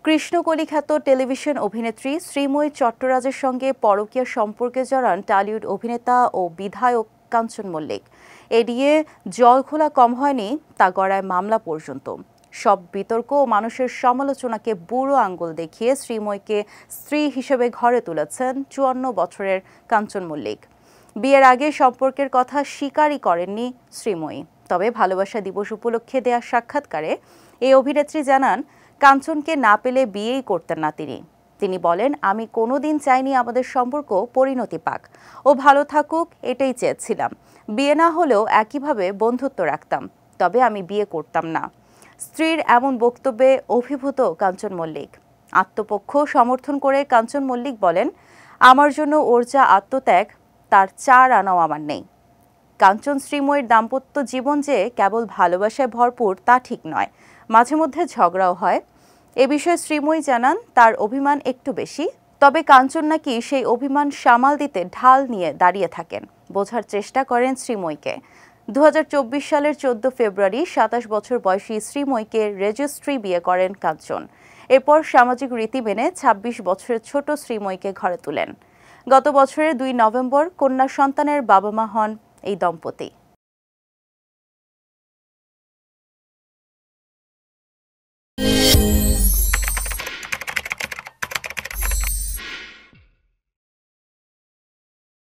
কৃষ্ণকলি খ্যাত টেলিভিশন অভিনেত্রী শ্রীময়ী চট্টরাজের সঙ্গে পরকীয়া সম্পর্কে জড়ান টলিউড অভিনেতা ও বিধায়ক কাঞ্চন মল্লিক। এদিকে জল খোলা কম হয়নি, তা গড়ায় মামলা পর্যন্ত। সব বিতর্ক ও মানুষের সমালোচনাকে বুড়ো আঙ্গুল দেখিয়ে শ্রীময়ীকে স্ত্রী হিসেবে ঘরে তুলেছেন ৫৪ বছরের কাঞ্চন মল্লিক। বিয়ের আগে সম্পর্কের কথা স্বীকারই করেননি শ্রীময়ী। তবে ভালোবাসা দিবস উপলক্ষে দেয়া সাক্ষাৎকারে এই অভিনেত্রী জানান, কাঞ্চনকে না পেলে বিয়েই করতেন না তিনি বলেন, আমি কোনোদিন চাইনি আমাদের সম্পর্ক পরিণতি পাক, ও ভালো থাকুক, এটাই চেয়েছিলাম। বিয়ে না হলেও একইভাবে বন্ধুত্ব রাখতাম, তবে আমি বিয়ে করতাম না। স্ত্রীর এমন বক্তব্যে অভিভূত কাঞ্চন মল্লিক। আত্মপক্ষ সমর্থন করে কাঞ্চন মল্লিক বলেন, আমার জন্য ওর যা আত্মত্যাগ, তার ৪ আনাও আমার নেই। কাঞ্চন শ্রীময়ীর দাম্পত্য জীবন যে কেবল ভালোবাসায় ভরপুর তা ঠিক নয়, মাঝে মধ্যে ঝগড়াও হয়। এ বিষয়ে শ্রীময়ী জানান, তার অভিমান একটু বেশি, তবে কাঞ্চন নাকি সেই অভিমান সামাল দিতে ঢাল নিয়ে দাঁড়িয়ে থাকেন। বোঝার চেষ্টা করেন শ্রীময়ীকে। ২০২৪ সালের ১৪ ফেব্রুয়ারি ২৭ বছর বয়সী শ্রীময়ীকে রেজিস্ট্রি বিয়ে করেন কাঞ্চন। এরপর সামাজিক রীতি মেনে ২৬ বছরের ছোট শ্রীময়ীকে ঘরে তুলেন। গত বছরের ২ নভেম্বর কন্যা সন্তানের বাবা মা হন এই দম্পতি।